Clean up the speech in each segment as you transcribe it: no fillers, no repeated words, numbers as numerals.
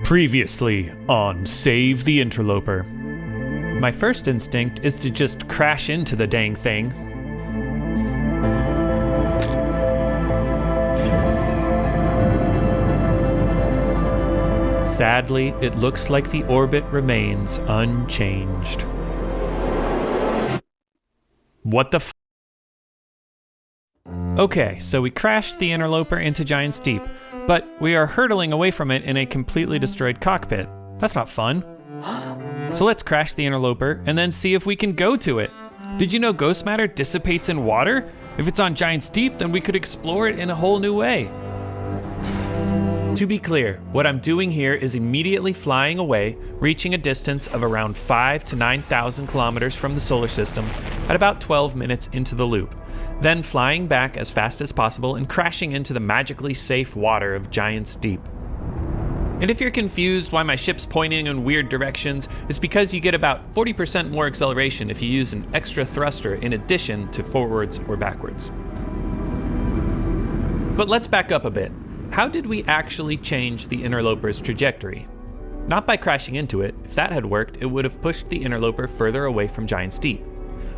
Previously on Save the Interloper. My first instinct is to just crash into the dang thing. Sadly, it looks like the orbit remains unchanged. What the f? Okay, so we crashed the Interloper into Giant's Deep, but we are hurtling away from it in a completely destroyed cockpit. That's not fun. So let's crash the Interloper and then see if we can go to it. Did you know ghost matter dissipates in water? If it's on Giant's Deep, then we could explore it in a whole new way. To be clear, what I'm doing here is immediately flying away, reaching a distance of around 5,000 to 9,000 kilometers from the solar system at about 12 minutes into the loop, then flying back as fast as possible and crashing into the magically safe water of Giant's Deep. And if you're confused why my ship's pointing in weird directions, it's because you get about 40% more acceleration if you use an extra thruster in addition to forwards or backwards. But let's back up a bit. How did we actually change the Interloper's trajectory? Not by crashing into it. If that had worked, it would have pushed the Interloper further away from Giant's Deep.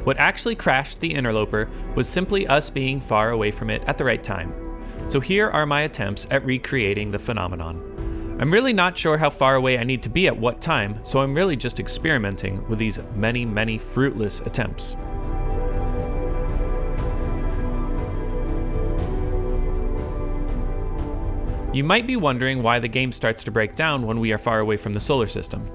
What actually crashed the Interloper was simply us being far away from it at the right time. So here are my attempts at recreating the phenomenon. I'm really not sure how far away I need to be at what time, so I'm really just experimenting with these many fruitless attempts. You might be wondering why the game starts to break down when we are far away from the solar system.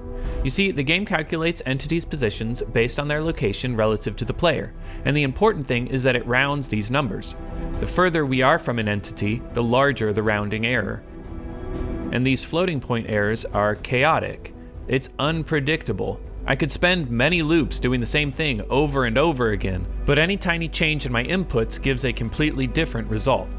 You see, the game calculates entities' positions based on their location relative to the player, and the important thing is that it rounds these numbers. The further we are from an entity, the larger the rounding error. And these floating point errors are chaotic. It's unpredictable. I could spend many loops doing the same thing over and over again, but any tiny change in my inputs gives a completely different result.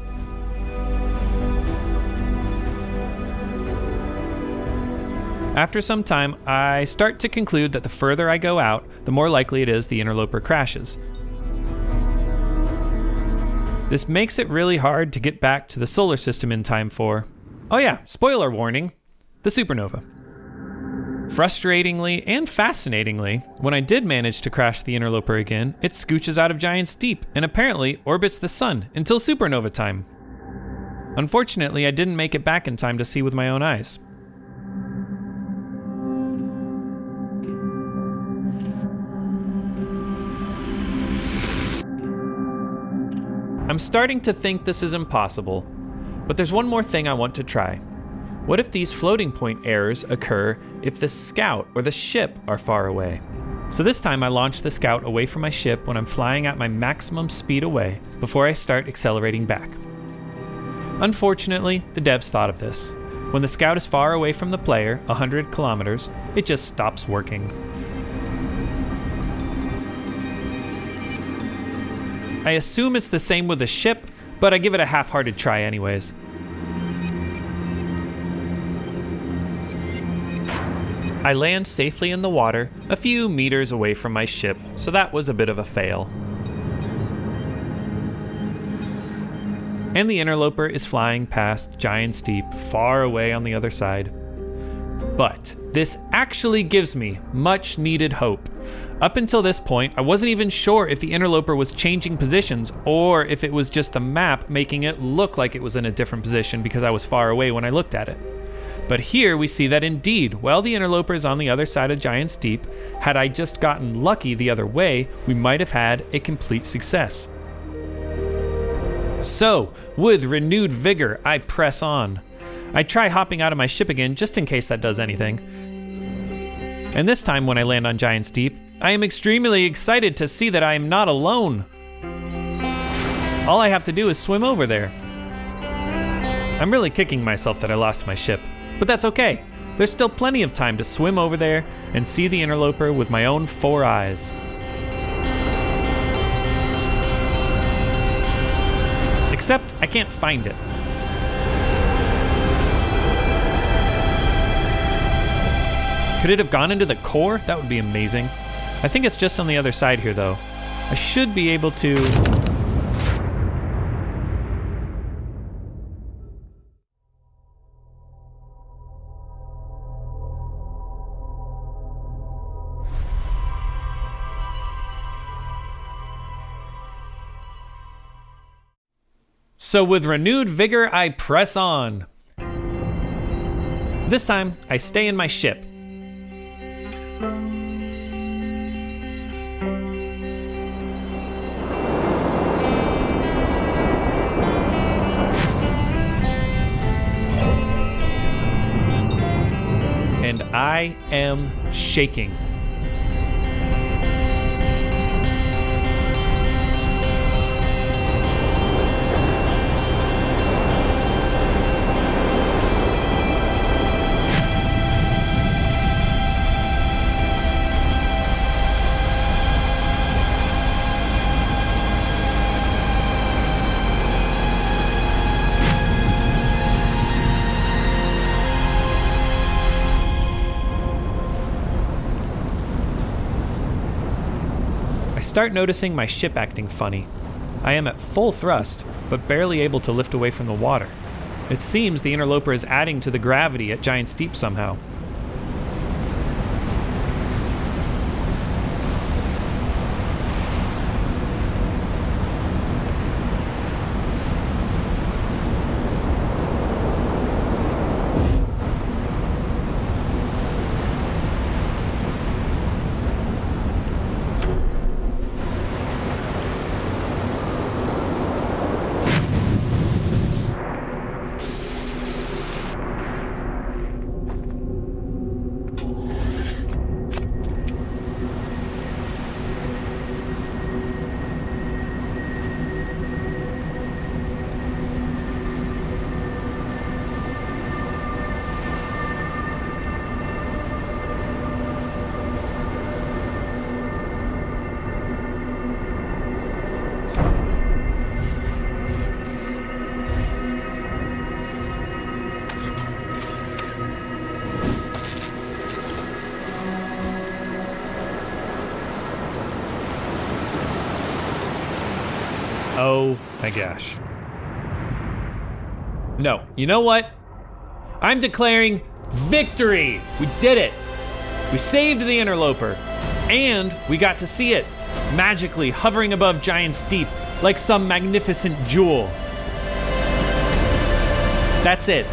After some time, I start to conclude that the further I go out, the more likely it is the Interloper crashes. This makes it really hard to get back to the solar system in time for, oh yeah, spoiler warning, the supernova. Frustratingly and fascinatingly, when I did manage to crash the Interloper again, it scooches out of Giant's Deep and apparently orbits the sun until supernova time. Unfortunately, I didn't make it back in time to see with my own eyes. I'm starting to think this is impossible, but there's one more thing I want to try. What if these floating point errors occur if the scout or the ship are far away? So this time I launch the scout away from my ship when I'm flying at my maximum speed away before I start accelerating back. Unfortunately, the devs thought of this. When the scout is far away from the player, 100 kilometers, it just stops working. I assume it's the same with the ship, but I give it a half-hearted try anyways. I land safely in the water, a few meters away from my ship, so that was a bit of a fail. And the Interloper is flying past Giant's Deep, far away on the other side. But this actually gives me much needed hope. Up until this point, I wasn't even sure if the Interloper was changing positions or if it was just the map making it look like it was in a different position because I was far away when I looked at it. But here we see that indeed, while the Interloper is on the other side of Giant's Deep, had I just gotten lucky the other way, we might have had a complete success. So, with renewed vigor, I press on. I try hopping out of my ship again just in case that does anything. And this time when I land on Giant's Deep, I am extremely excited to see that I am not alone. All I have to do is swim over there. I'm really kicking myself that I lost my ship, but that's okay. There's still plenty of time to swim over there and see the Interloper with my own 4 eyes. Except I can't find it. Could it have gone into the core? That would be amazing. I think it's just on the other side here though. I should be able to... So with renewed vigor, I press on. This time, I stay in my ship. And I am shaking. I start noticing my ship acting funny. I am at full thrust, but barely able to lift away from the water. It seems the Interloper is adding to the gravity at Giant's Deep somehow. Oh my gosh. No, you know what? I'm declaring victory! We did it! We saved the Interloper, and we got to see it magically hovering above Giant's Deep like some magnificent jewel. That's it.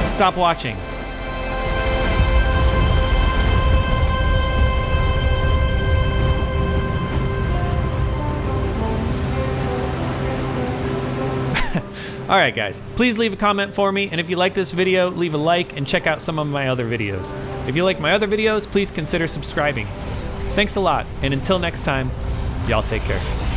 Stop watching. All right, guys, please leave a comment for me, and if you like this video, leave a like and check out some of my other videos. If you like my other videos, please consider subscribing. Thanks a lot, and until next time, y'all take care.